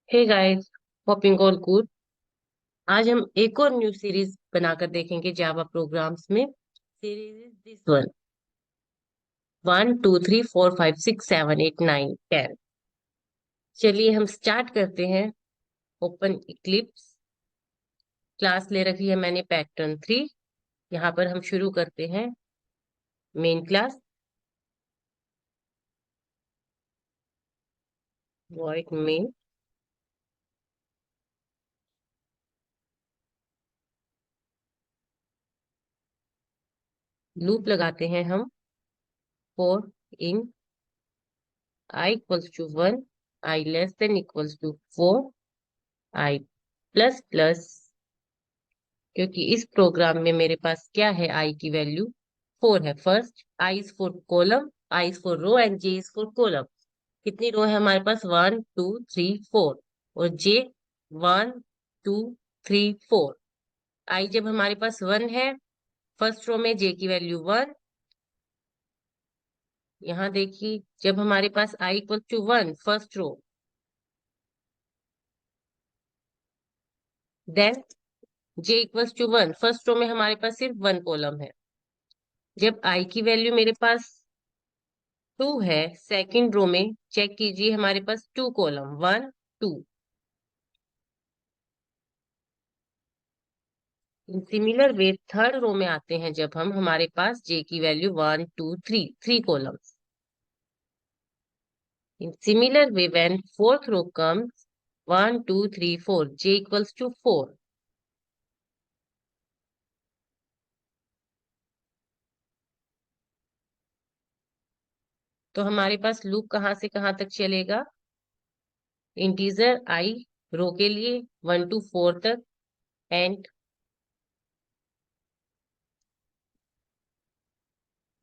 हे guys, hoping all good. आज हम एक और न्यू सीरीज बनाकर देखेंगे जावा प्रोग्राम्स में। Series is this one, 1 2 3 4 5 6 7 8 9 10। चलिए हम स्टार्ट करते हैं। ओपन इक्लिप्स, क्लास ले रखी है मैंने पैटर्न 3। यहाँ पर हम शुरू करते हैं main class. Void main, loop लगाते हैं हम for in i equals to 1, i less than equals to 4, i plus plus, क्योंकि इस प्रोग्राम में मेरे पास क्या है, आई की वैल्यू 4 है। First i is for column, i is for row and j is for column. कितनी रो है हमारे पास? 1 2 3 4 और जे 1 2 3 4। आई जब हमारे पास 1 है फर्स्ट रो में, जे की वैल्यू 1। यहाँ देखिए, जब हमारे पास I equal to 1 first row, then J equals to 1 first row में हमारे पास सिर्फ 1 कॉलम है। जब आई की वैल्यू मेरे पास 2 है सेकंड रो में, चेक कीजिए हमारे पास 2 column, 1 2। Similar way third row में आते हैं जब हम, हमारे पास जे की value 1 2 3, 3 columns. In similar way when fourth row comes, 1 2 3 4, j equals to 4। तो हमारे पास लूप कहाँ से कहाँ तक चलेगा? इंटीजर आई रो के लिए 1 to 4 तक, एंड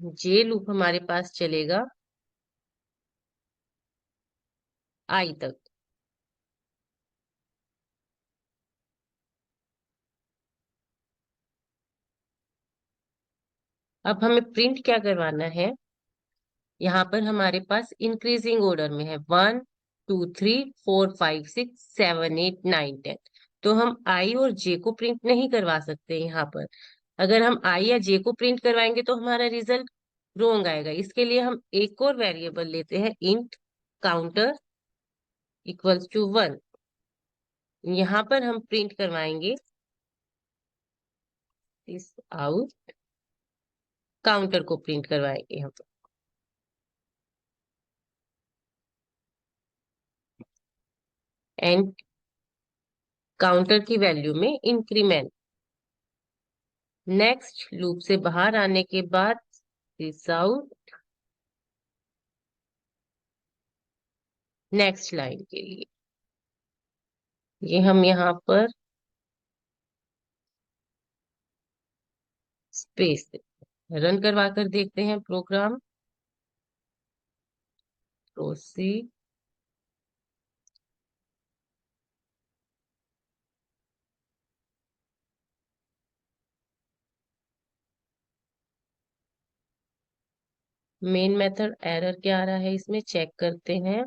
जे लूप हमारे पास चलेगा आई तक। अब हमें प्रिंट क्या करवाना है? यहाँ पर हमारे पास इंक्रीजिंग ऑर्डर में है, 1 2 3 4 5 6 7 8 9 10। तो हम आई और जे को प्रिंट नहीं करवा सकते यहाँ पर। अगर हम आई या जे को प्रिंट करवाएंगे तो हमारा रिजल्ट रोंग आएगा। इसके लिए हम एक और वेरिएबल लेते हैं, इंट काउंटर इक्वल्स टू 1। यहाँ पर हम प्रिंट करवाएंगे इस आउट, काउंटर को प्रिंट करवाएंगे हम। एंड काउंटर की वैल्यू में इंक्रीमेंट। नेक्स्ट लूप से बाहर आने के बाद दिस आउट, नेक्स्ट लाइन के लिए ये हम यहाँ पर स्पेस रन करवा कर देखते हैं program. Proceed, main method error क्या आ रहा है इसमें चेक करते हैं।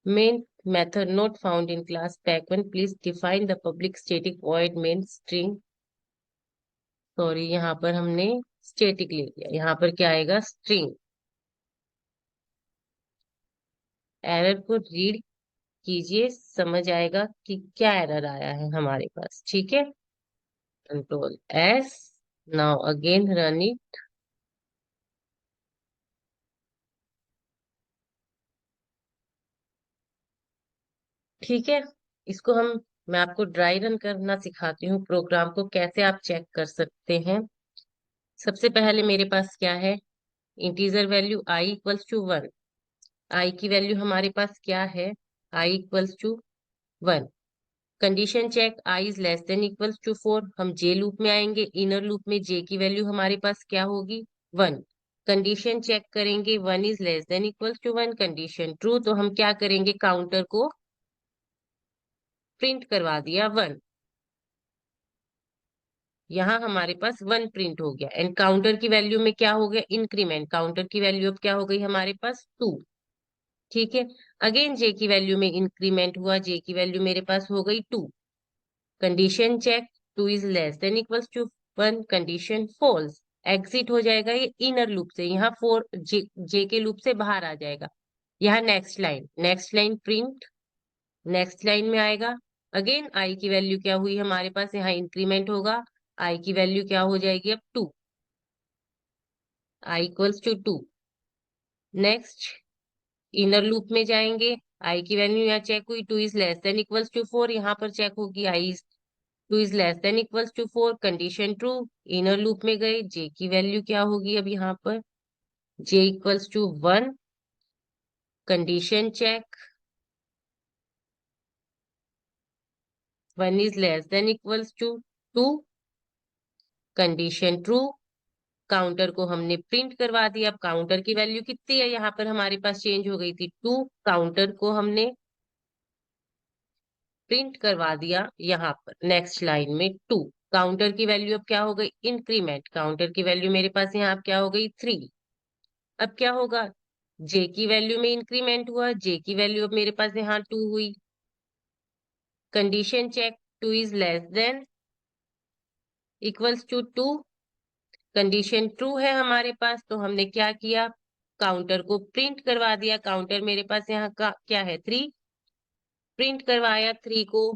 Main method not found in class pack 1, please define the public static void main string. Sorry, यहाँ पर हमने स्टैटिक ले लिया, यहाँ पर क्या आएगा? स्ट्रिंग। एरर को रीड कीजिए, समझ आएगा कि क्या एरर आया है हमारे पास। ठीक है, Ctrl+S, now again run it. ठीक है, इसको हम, मैं आपको ड्राई रन करना सिखाती हूँ प्रोग्राम को, कैसे आप चेक कर सकते हैं। सबसे पहले मेरे पास क्या है? Integer value I equals to 1। I की वैल्यू हमारे पास क्या है? I equals to 1। Condition check, I is less than equals to 4। हम जे लूप में आएंगे, इनर लूप में जे की वैल्यू हमारे पास क्या होगी? 1। कंडीशन चेक करेंगे, 1 is less than equals to 1, condition true. तो हम क्या करेंगे? काउंटर को प्रिंट करवा दिया 1। यहाँ हमारे पास 1 प्रिंट हो गया। एंड काउंटर की वैल्यू में क्या हो गया? इंक्रीमेंट। काउंटर की वैल्यू अब क्या हो गई हमारे पास? 2। ठीक है। अगेन जे की वैल्यू में इंक्रीमेंट हुआ, जे की वैल्यू मेरे पास हो गई 2। Condition check, 2 is less than equals to 1, condition false. Exit हो जाएगा ये इनर लूप से, यहाँ फोर जे के लूप से बाहर आ जाएगा। यहाँ next line print, next line में आएगा। अगेन आई की वैल्यू क्या हुई हमारे पास, यहाँ इंक्रीमेंट होगा। आई की वैल्यू क्या हो जाएगी अब 2, I equals to 2। Next inner loop में जाएंगे, आई की वैल्यू यहाँ चेक हुई, 2 is less than equals to 4, यहाँ पर चेक होगी I 2 is less than equals to 4, condition true. Inner loop में गए, जे की वैल्यू क्या होगी अब यहाँ पर, J equals to 1, condition check, 1 is less than equals to 2, condition true. Counter को हमने प्रिंट करवा दिया। अब काउंटर की वैल्यू कितनी है यहाँ पर हमारे पास चेंज हो गई थी 2, काउंटर को हमने प्रिंट करवा दिया यहाँ पर नेक्स्ट लाइन में 2। काउंटर की वैल्यू अब क्या हो गई, इंक्रीमेंट, काउंटर की वैल्यू मेरे पास यहाँ अब क्या हो गई 3। अब क्या होगा, जे की वैल्यू में इंक्रीमेंट हुआ, जे की वैल्यू अब मेरे पास यहाँ 2 हुई। Condition check, 2 is less than equals to 2, condition true है हमारे पास, तो हमने क्या किया, काउंटर को प्रिंट करवा दिया। काउंटर मेरे पास यहाँ का क्या है 3, प्रिंट करवाया 3 को।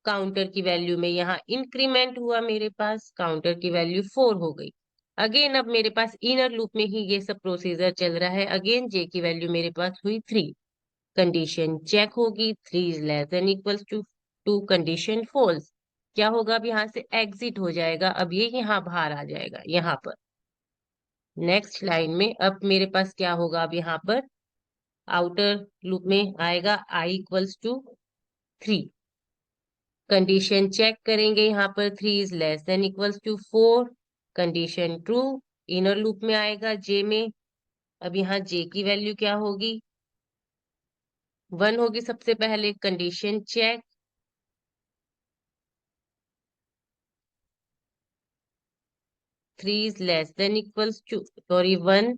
काउंटर की वैल्यू में यहाँ इंक्रीमेंट हुआ, मेरे पास काउंटर की वैल्यू 4 हो गई। अगेन अब मेरे पास इनर लूप में ही ये सब प्रोसीजर चल रहा है। अगेन जे की वैल्यू मेरे पास हुई 3, कंडीशन चेक होगी, 3 is less than equals to 2, condition false. क्या होगा, अब यहाँ से एग्जिट हो जाएगा, अब ये यहाँ बाहर आ जाएगा यहाँ पर नेक्स्ट लाइन में। अब मेरे पास क्या होगा, अब यहाँ पर आउटर लूप में आएगा i equals to 3, condition check करेंगे, यहाँ पर 3 is less than equals to 4, condition true. Inner loop में आएगा जे में, अब यहाँ जे की वैल्यू क्या होगी, 1 होगी सबसे पहले, condition check, 3 is less than equals to, sorry 1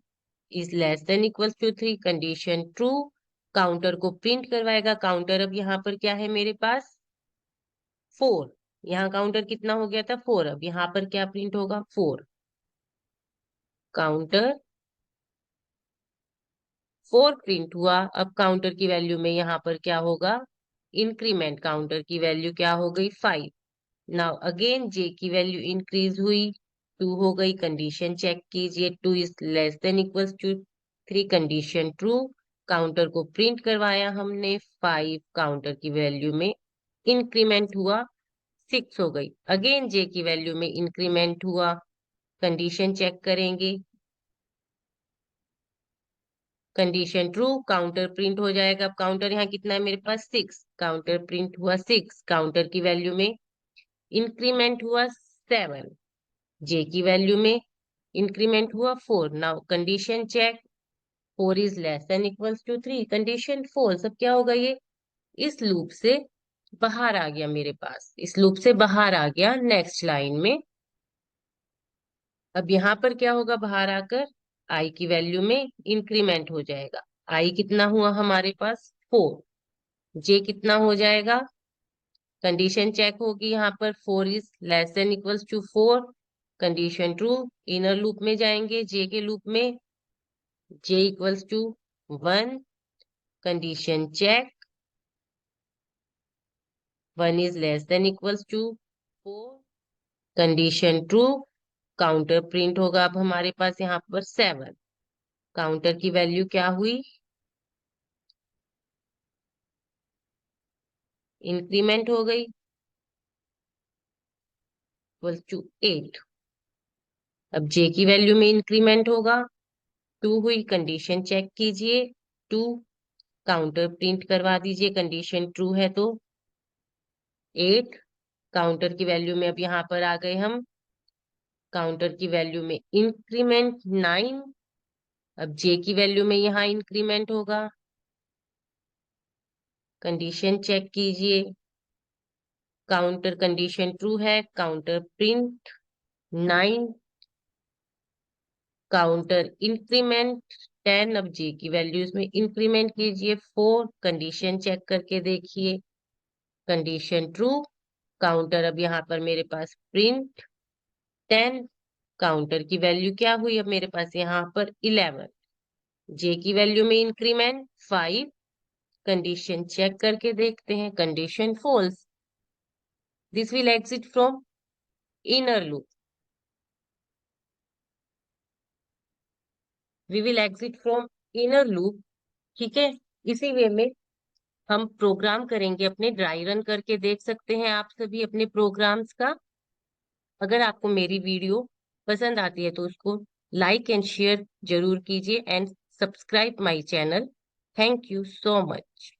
is less than equals to 3, condition true. Counter को प्रिंट करवाएगा। काउंटर अब यहाँ पर क्या है मेरे पास 4, यहाँ काउंटर कितना हो गया था 4, अब यहाँ पर क्या प्रिंट होगा 4, काउंटर 4 प्रिंट हुआ। अब काउंटर की वैल्यू में यहाँ पर क्या होगा, इंक्रीमेंट, काउंटर की वैल्यू क्या हो गई 5। नाउ अगेन जे की वैल्यू इंक्रीज हुई, 2 हो गई, कंडीशन चेक कीजिए, 2 is less than equals to 3, condition true. Counter को प्रिंट करवाया हमने 5, काउंटर की वैल्यू में इंक्रीमेंट हुआ 6 हो गई। अगेन जे की वैल्यू में इंक्रीमेंट हुआ, कंडीशन चेक करेंगे, कंडीशन ट्रू, काउंटर प्रिंट हो जाएगा। अब काउंटर यहाँ कितना है मेरे पास 6, काउंटर प्रिंट हुआ 6, काउंटर की वैल्यू में इंक्रीमेंट हुआ 7, जे की वैल्यू में इंक्रीमेंट हुआ 4। Now condition check, 4 is less than equals to 3, condition false. अब क्या होगा, ये इस लूप से बाहर आ गया, मेरे पास इस लूप से बाहर आ गया नेक्स्ट लाइन में। अब यहाँ पर क्या होगा, बाहर आकर आई की वैल्यू में इंक्रीमेंट हो जाएगा। आई कितना हुआ हमारे पास 4, जे कितना हो जाएगा, कंडीशन चेक होगी यहाँ पर, 4 is less than equals to 4, condition true. Inner loop में जाएंगे, जे के लूप में, J equals to 1, condition check, 1 is less than equals to 4, condition true. Counter print होगा अब हमारे पास यहाँ पर 7, काउंटर की वैल्यू क्या हुई, इंक्रीमेंट हो गई, इक्वल्स टू 8। अब जे की वैल्यू में इंक्रीमेंट होगा, 2 हुई, कंडीशन चेक कीजिए, 2, काउंटर प्रिंट करवा दीजिए, कंडीशन ट्रू है तो 8, काउंटर की वैल्यू में अब यहाँ पर आ गए हम, काउंटर की वैल्यू में इंक्रीमेंट 9। अब जे की वैल्यू में यहाँ इंक्रीमेंट होगा, कंडीशन चेक कीजिए, काउंटर कंडीशन ट्रू है, काउंटर प्रिंट 9, काउंटर इंक्रीमेंट 10, अब जे की वैल्यूज में इंक्रीमेंट कीजिए 4, कंडीशन चेक करके देखिए, कंडीशन ट्रू, काउंटर अब यहाँ पर मेरे पास प्रिंट 10, काउंटर की वैल्यू क्या हुई अब मेरे पास यहाँ पर 11, जे की वैल्यू में इंक्रीमेंट 5, कंडीशन चेक करके देखते हैं, condition false, this will exit from inner loop, we will exit from inner loop. ठीक है, इसी वे में हम प्रोग्राम करेंगे, अपने ड्राई रन करके देख सकते हैं आप सभी अपने प्रोग्राम्स का। अगर आपको मेरी वीडियो पसंद आती है तो उसको लाइक एंड शेयर जरूर कीजिए and subscribe my channel. Thank you so much.